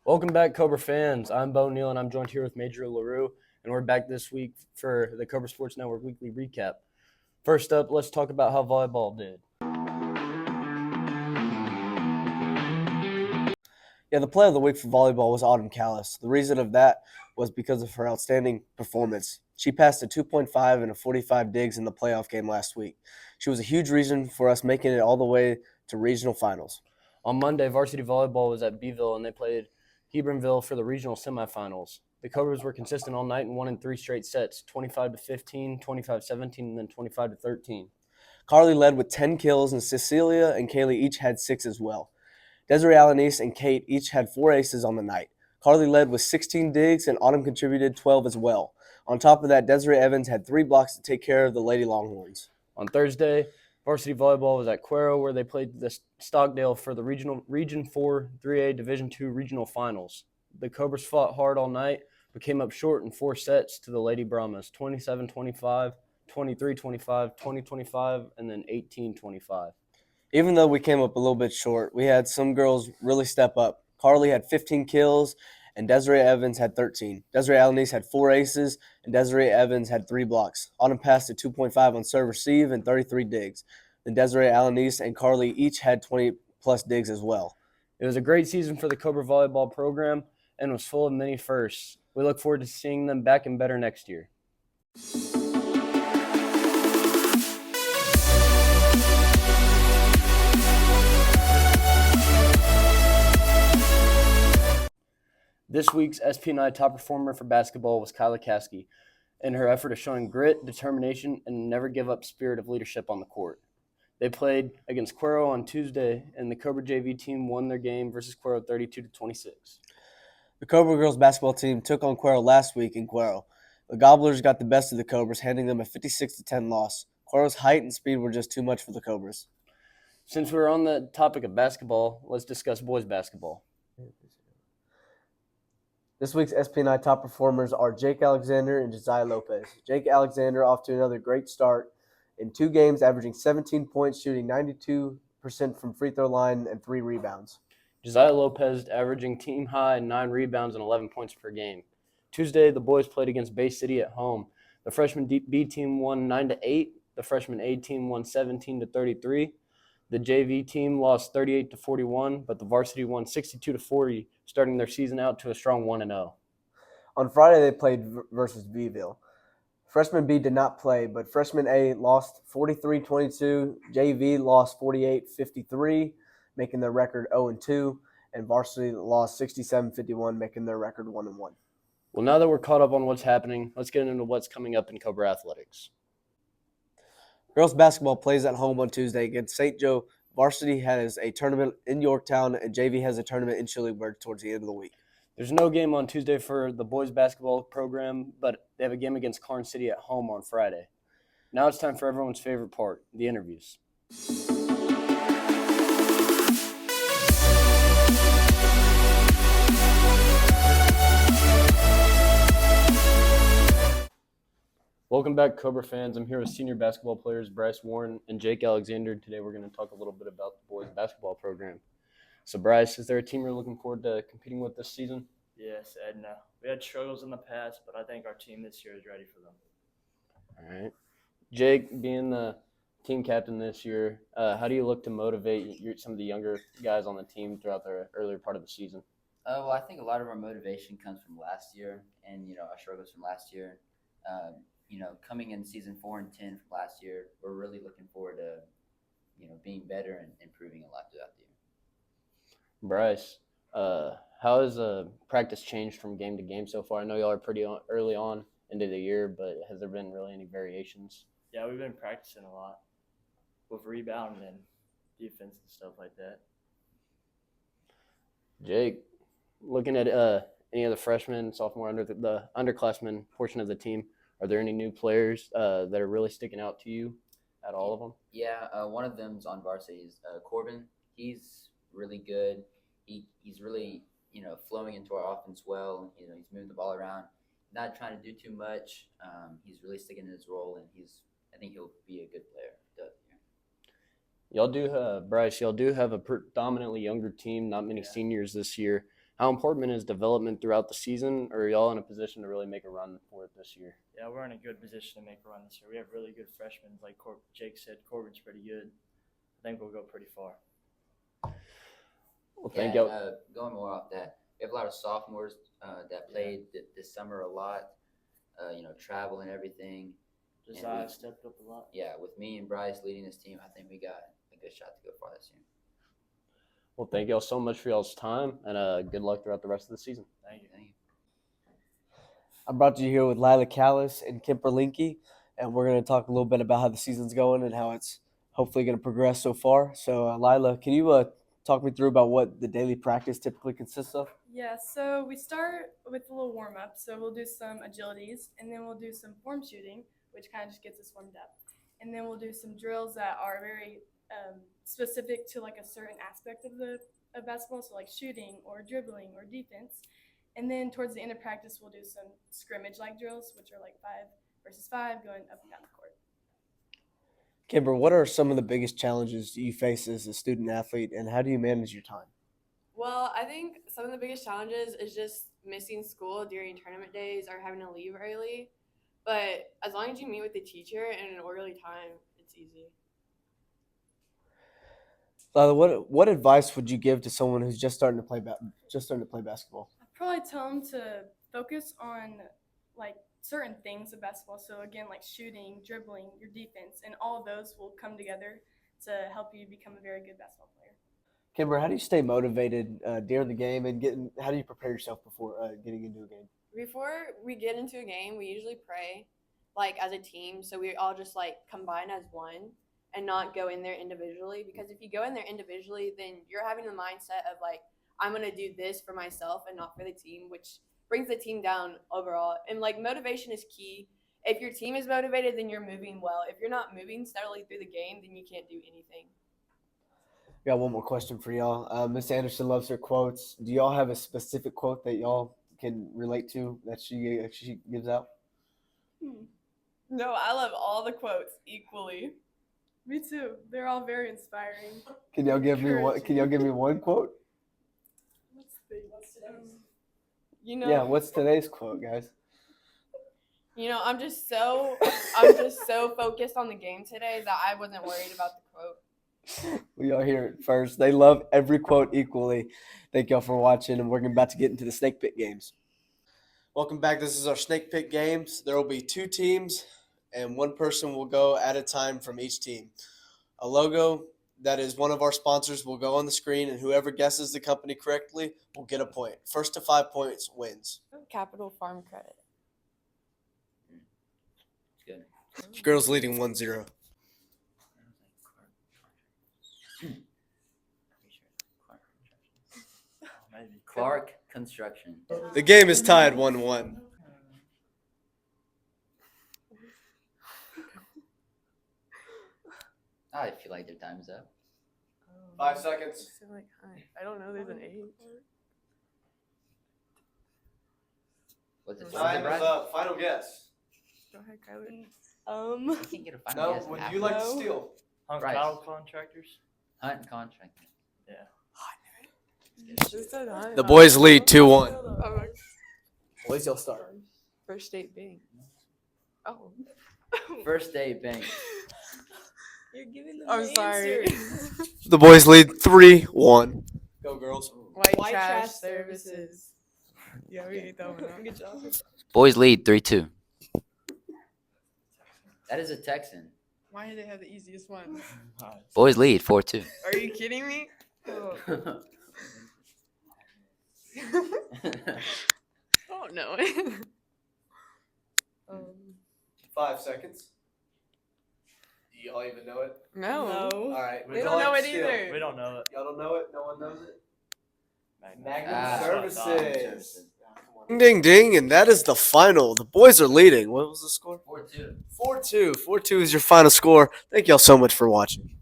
Welcome back, Cobra fans. I'm Bo Neal, and I'm joined here with Major LaRue, and we're back this week for the Cobra Sports Network Weekly Recap. First up, let's talk about how volleyball did. Yeah, the play of the week for volleyball was Autumn Callis. The reason of that was because of her outstanding performance. She passed a 2.5 and a 45 digs in the playoff game last week. She was a huge reason for us making it all the way to regional finals. On Monday, varsity volleyball was at Beeville, and they played Hebronville for the regional semifinals. The Cobras were consistent all night and won in 3 straight sets, 25-15, 25-17, and then 25-13. Carly led with 10 kills, and Cecilia and Kaylee each had 6 as well. Desiree Alanis and Kate each had 4 aces on the night. Carly led with 16 digs, and Autumn contributed 12 as well. On top of that, Desiree Evans had 3 blocks to take care of the Lady Longhorns. On Thursday, varsity volleyball was at Cuero, where they played the Stockdale for the Region 4 3A Division II regional finals. The Cobras fought hard all night, but came up short in 4 sets to the Lady Brahmas, 27-25, 23-25, 20-25, and then 18-25. Even though we came up a little bit short, we had some girls really step up. Carly had 15 kills, and Desiree Evans had 13. Desiree Alanis had 4 aces, and Desiree Evans had 3 blocks. Autumn passed a 2.5 on serve receive and 33 digs. Then Desiree Alanis and Carly each had 20-plus digs as well. It was a great season for the Cobra volleyball program and was full of many firsts. We look forward to seeing them back and better next year. This week's SP&I top performer for basketball was Kyla Caskey, in her effort of showing grit, determination, and never give up spirit of leadership on the court. They played against Cuero on Tuesday, and the Cobra JV team won their game versus Cuero 32-26. The Cobra girls basketball team took on Cuero last week in Cuero. The Gobblers got the best of the Cobras, handing them a 56-10 loss. Cuero's height and speed were just too much for the Cobras. Since we're on the topic of basketball, let's discuss boys basketball. This week's SP&I top performers are Jake Alexander and Josiah Lopez. Jake Alexander off to another great start in 2 games, averaging 17 points, shooting 92% from free throw line and 3 rebounds. Josiah Lopez averaging team high 9 rebounds and 11 points per game. Tuesday, the boys played against Bay City at home. The freshman B team won 9-8. The freshman A team won 17-33. The JV team lost 38-41, but the varsity won 62-40, starting their season out to a strong 1-0. On Friday, they played versus Beeville. Freshman B did not play, but freshman A lost 43-22. JV lost 48-53, making their record 0-2, and varsity lost 67-51, making their record 1-1. Well, now that we're caught up on what's happening, let's get into what's coming up in Cobra athletics. Girls basketball plays at home on Tuesday against St. Joe. Varsity has a tournament in Yorktown, and JV has a tournament in Chilliwack towards the end of the week. There's no game on Tuesday for the boys basketball program, but they have a game against Clarn City at home on Friday. Now it's time for everyone's favorite part, the interviews. Welcome back, Cobra fans. I'm here with senior basketball players Bryce Warren and Jake Alexander. Today we're going to talk a little bit about the boys basketball program. So, Bryce, is there a team you're looking forward to competing with this season? Yes, Edna. We had struggles in the past, but I think our team this year is ready for them. All right. Jake, being the team captain this year, how do you look to motivate some of the younger guys on the team throughout the earlier part of the season? Well, I think a lot of our motivation comes from last year and, our struggles from last year. Coming in season 4 and 10 from last year, we're really looking forward to, being better and improving a lot throughout the year. Bryce, how has practice changed from game to game so far? I know y'all are pretty early on into the year, but has there been really any variations? Yeah, we've been practicing a lot with rebound and defense and stuff like that. Jake, looking at any of the freshmen, sophomore, the underclassmen portion of the team, are there any new players that are really sticking out to you at all of them? Yeah, one of them's on varsity is Corbin. He's really good. He's really, flowing into our offense well. He's moving the ball around, not trying to do too much. He's really sticking in his role, and I think he'll be a good player. Y'all do, Bryce, y'all do have a predominantly younger team, not many seniors this year. How important is development throughout the season? Or are y'all in a position to really make a run for it this year? Yeah, we're in a good position to make a run this year. We have really good freshmen. Like Jake said, Corbin's pretty good. I think we'll go pretty far. Well, thank y'all. Going more off that, we have a lot of sophomores that played this summer a lot. Travel and everything. Josiah stepped up a lot. Yeah, with me and Bryce leading this team, I think we got a good shot to go far this year. Well, thank y'all so much for y'all's time, and good luck throughout the rest of the season. Thank you. I brought you here with Lila Callis and Kemper Linke, and we're going to talk a little bit about how the season's going and how it's hopefully going to progress so far. So, Lila, can you talk me through about what the daily practice typically consists of? Yeah, so we start with a little warm-up. So we'll do some agilities, and then we'll do some form shooting, which kind of just gets us warmed up. And then we'll do some drills that are very specific to like a certain aspect of basketball, so like shooting or dribbling or defense. And then towards the end of practice, we'll do some scrimmage-like drills, which are like 5 versus 5, going up and down the court. Kimber, what are some of the biggest challenges you face as a student athlete, and how do you manage your time? Well, I think some of the biggest challenges is just missing school during tournament days or having to leave early. But as long as you meet with the teacher in an orderly time, it's easy. Lila, what advice would you give to someone who's just starting to play basketball? I'd probably tell them to focus on like certain things of basketball. So again, like shooting, dribbling, your defense, and all of those will come together to help you become a very good basketball player. Kimber, how do you stay motivated during the game, and how do you prepare yourself before getting into a game? Before we get into a game, we usually pray like as a team. So we all just like combine as one and not go in there individually. Because if you go in there individually, then you're having the mindset of like, I'm going to do this for myself and not for the team, which brings the team down overall. And like motivation is key. If your team is motivated, then you're moving well. If you're not moving steadily through the game, then you can't do anything. Got one more question for y'all. Miss Anderson loves her quotes. Do y'all have a specific quote that y'all can relate to that she gives out? No, I love all the quotes equally. Me too. They're all very inspiring. Can y'all give me one? Can y'all give me one quote? What's today's quote, guys? I'm just so focused on the game today that I wasn't worried about the quote. We all hear it first. They love every quote equally. Thank y'all for watching, and we're about to get into the snake pit games. Welcome back. This is our snake pit games. There will be 2 teams, and one person will go at a time from each team. A logo that is one of our sponsors will go on the screen, and whoever guesses the company correctly will get a point. First to 5 points wins. Capital Farm Credit. Good. Girls leading 1-0. Clark Construction. The game is tied 1-1. I feel like their time's up. 5 seconds. I don't know. There's an 8. What's it? Time is up. Final guess. Go ahead, Kyler. You can't get a final guess. Would after you like to that. steal? Hunt Bryce. cattle contractors. Hunt contract? Yeah. The boys lead 2-1. Boys, y'all start. First State Bank. Oh. First Day Bank. You're giving them I'm sorry. The boys lead 3-1. Go, girls. White Trash Services. Yeah, we ate that one up. Good job. Boys lead 3-2. That is a Texan. Why do they have the easiest one? Boys lead 4-2. Are you kidding me? Oh. Oh no. 5 seconds. Do y'all even know it? No. All right. We They don't know it either. We don't know it. Y'all don't know it? No one knows it? Magnum that's what I thought. Services. Ding, ding, and that is the final. The boys are leading. What was the score? 4-2. 4-2. 4-2 is your final score. Thank y'all so much for watching.